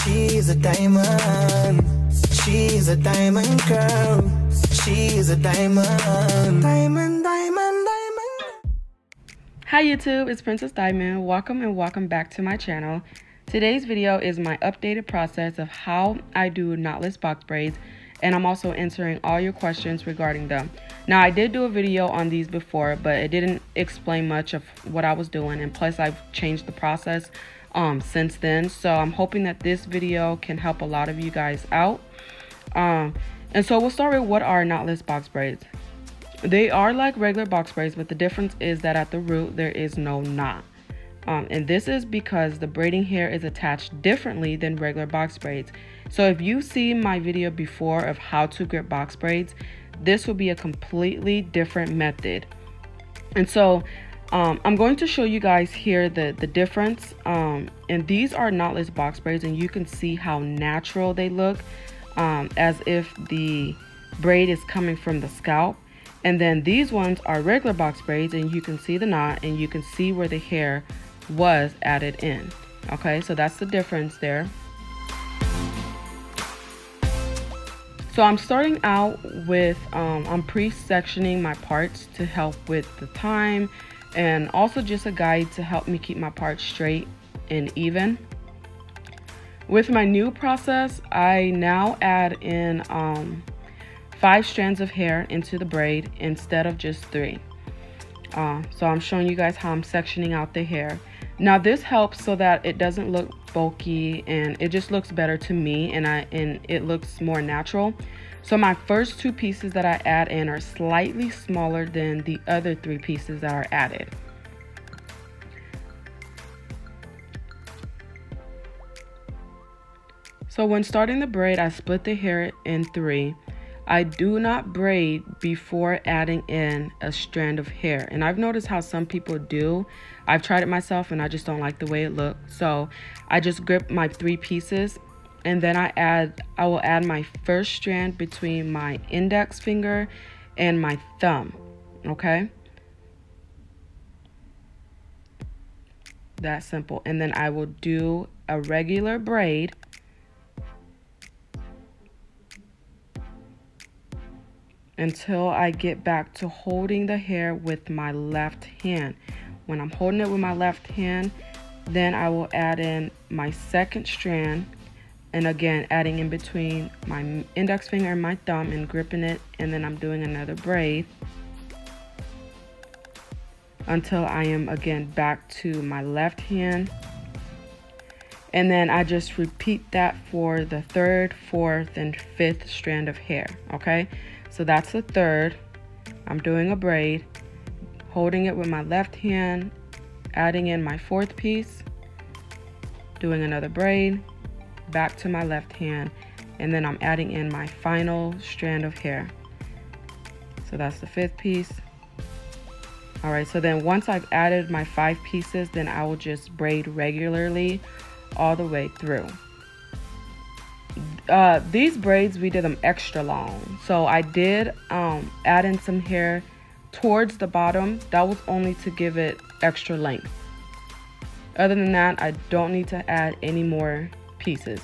She's a diamond. She's a diamond girl. She's a diamond. Diamond, diamond, diamond. Hi YouTube, it's Princess Diamond. Welcome back to my channel. Today's video is my updated process of how I do knotless box braids, and I'm also answering all your questions regarding them. Now, I did do a video on these before, but it didn't explain much of what I was doing, and plus I've changed the process since then. So I'm hoping that this video can help a lot of you guys out. And so we'll start with what are knotless box braids. They are like regular box braids, but the difference is that at the root there is no knot. And this is because the braiding hair is attached differently than regular box braids. So if you see my video before of how to grip box braids, this will be a completely different method. And so I'm going to show you guys here the difference. And these are knotless box braids, and you can see how natural they look, as if the braid is coming from the scalp. And then these ones are regular box braids, and you can see the knot and you can see where the hair was added in. Okay, so that's the difference there. So I'm starting out with I'm pre-sectioning my parts to help with the time, and also just a guide to help me keep my parts straight and even. With my new process, I now add in 5 strands of hair into the braid instead of just 3. So I'm showing you guys how I'm sectioning out the hair. Now this helps so that it doesn't look bulky, and it just looks better to me, and it looks more natural. So my first 2 pieces that I add in are slightly smaller than the other 3 pieces that are added. So when starting the braid, I split the hair in 3. I do not braid before adding in a strand of hair, and I've noticed how some people do. I've tried it myself and I just don't like the way it looks. So I just grip my 3 pieces, and then I will add my first strand between my index finger and my thumb. Okay, that's simple. And then I will do a regular braid until I get back to holding the hair with my left hand. When I'm holding it with my left hand, then I will add in my second strand, and again adding in between my index finger and my thumb and gripping it, and then I'm doing another braid until I am again back to my left hand. And then I just repeat that for the 3rd, 4th, and 5th strand of hair. Okay, so that's the 3rd. I'm doing a braid, holding it with my left hand, adding in my 4th piece, doing another braid, back to my left hand, and then I'm adding in my final strand of hair. So that's the 5th piece. All right, so then once I've added my 5 pieces, then I will just braid regularly all the way through. These braids, we did them extra long, so I did add in some hair towards the bottom. That was only to give it extra length. Other than that, I don't need to add any more pieces.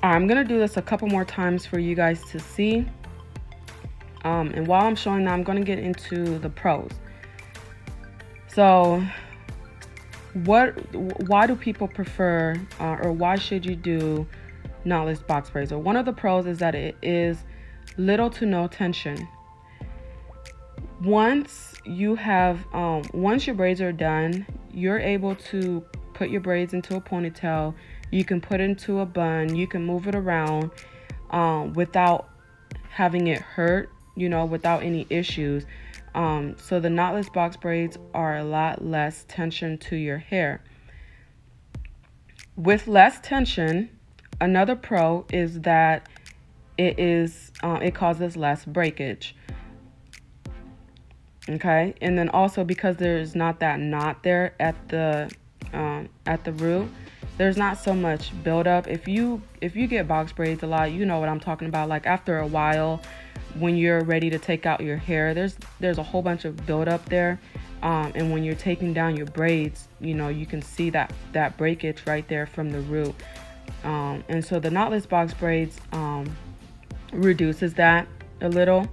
I'm gonna do this a couple more times for you guys to see, and while I'm showing that, I'm gonna get into the pros. So why do people prefer or why should you do knotless box braids? Or one of the pros is that it is little to no tension. Once you have once your braids are done, you're able to put your braids into a ponytail. You can put it into a bun, you can move it around without having it hurt, you know, without any issues. So the knotless box braids are a lot less tension to your hair. With less tension, another pro is that it causes less breakage. Okay, and then also because there's not that knot there at the root, there's not so much buildup. If you get box braids a lot, you know what I'm talking about. Like after a while, when you're ready to take out your hair, there's a whole bunch of buildup there. And when you're taking down your braids, you know, you can see that breakage right there from the root. And so the knotless box braids reduces that a little.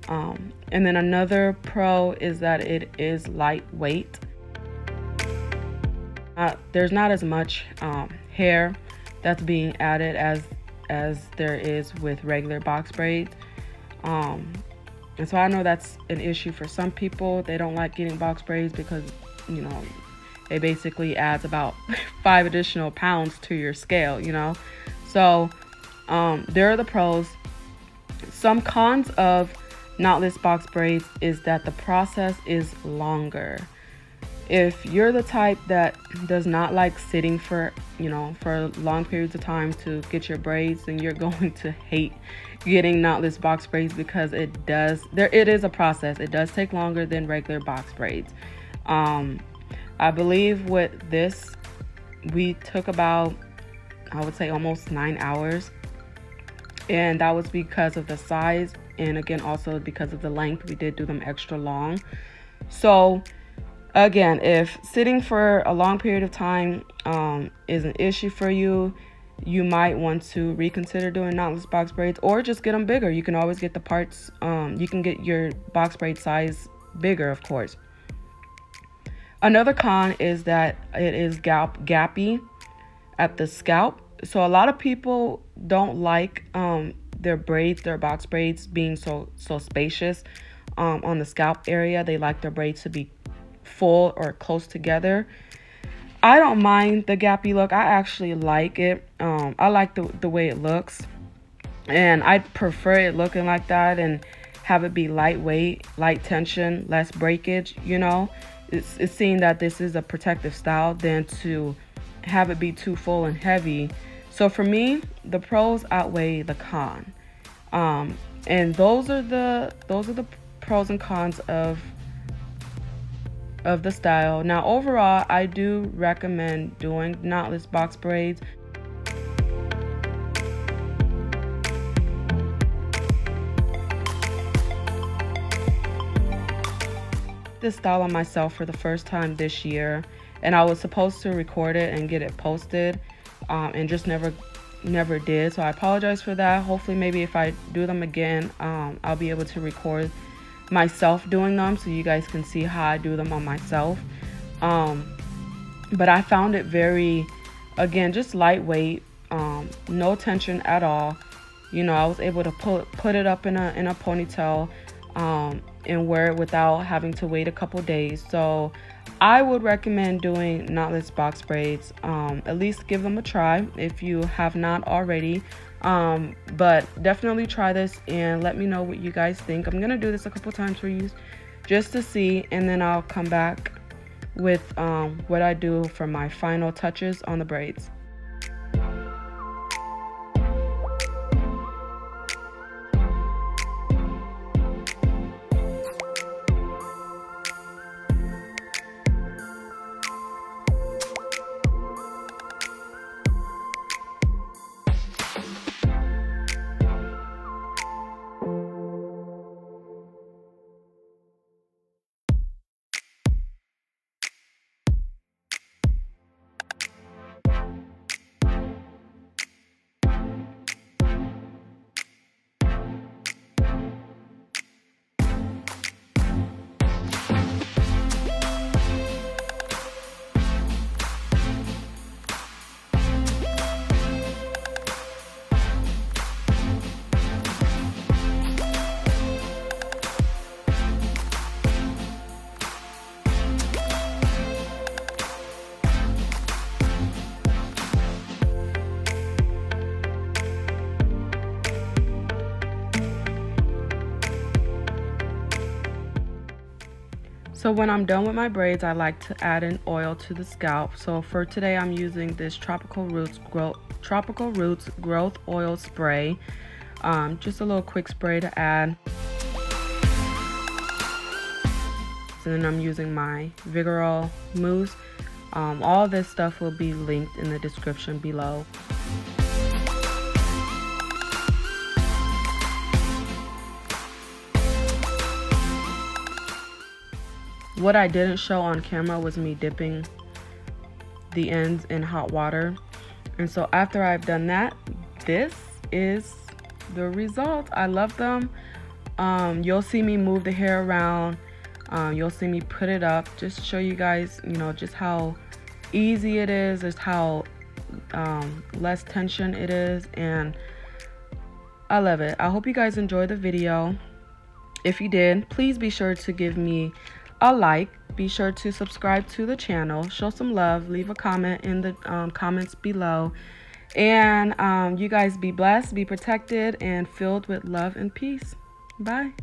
And then another pro is that it is lightweight. There's not as much hair that's being added as there is with regular box braids. And so I know that's an issue for some people. They don't like getting box braids because, you know, it basically adds about 5 additional pounds to your scale, you know. So there are the pros. Some cons of knotless box braids is that the process is longer. If you're the type that does not like sitting for, you know, for long periods of time to get your braids, then you're going to hate getting knotless box braids, because it is a process. It does take longer than regular box braids. I believe with this we took about, I would say, almost 9 hours, and that was because of the size, and again also because of the length. We did do them extra long. So again, if sitting for a long period of time is an issue for you, you might want to reconsider doing knotless box braids, or just get them bigger. You can always get the parts, you can get your box braid size bigger, of course. Another con is that it is gappy at the scalp. So a lot of people don't like their box braids being so spacious on the scalp area. They like their braids to be full or close together. I don't mind the gappy look. I actually like it. I like the way it looks, and I prefer it looking like that and have it be lightweight, light tension, less breakage. You know, it's seeing that this is a protective style than to have it be too full and heavy. So for me, the pros outweigh the con, and those are the pros and cons of the style. Now overall, I do recommend doing knotless box braids. This style on myself for the first time this year, and I was supposed to record it and get it posted, and just never did. So I apologize for that. Hopefully maybe if I do them again, I'll be able to record myself doing them so you guys can see how I do them on myself. But I found it very, again, just lightweight, no tension at all. You know, I was able to put it up in a ponytail and wear it without having to wait a couple days. So I would recommend doing knotless box braids. At least give them a try if you have not already. But definitely try this and let me know what you guys think. I'm gonna do this a couple times for you just to see, and then I'll come back with what I do for my final touches on the braids. So when I'm done with my braids, I like to add an oil to the scalp. So for today, I'm using this Tropical Roots Growth Oil Spray. Just a little quick spray to add. And then I'm using my Vigorol mousse. All this stuff will be linked in the description below. What I didn't show on camera was me dipping the ends in hot water. And so after I've done that, this is the result. I love them. You'll see me move the hair around. You'll see me put it up, just to show you guys, you know, just how easy it is, just how less tension it is, and I love it. I hope you guys enjoyed the video. If you did, please be sure to give me a like. Be sure to subscribe to the channel, show some love, leave a comment in the comments below, and you guys be blessed, be protected, and filled with love and peace. Bye.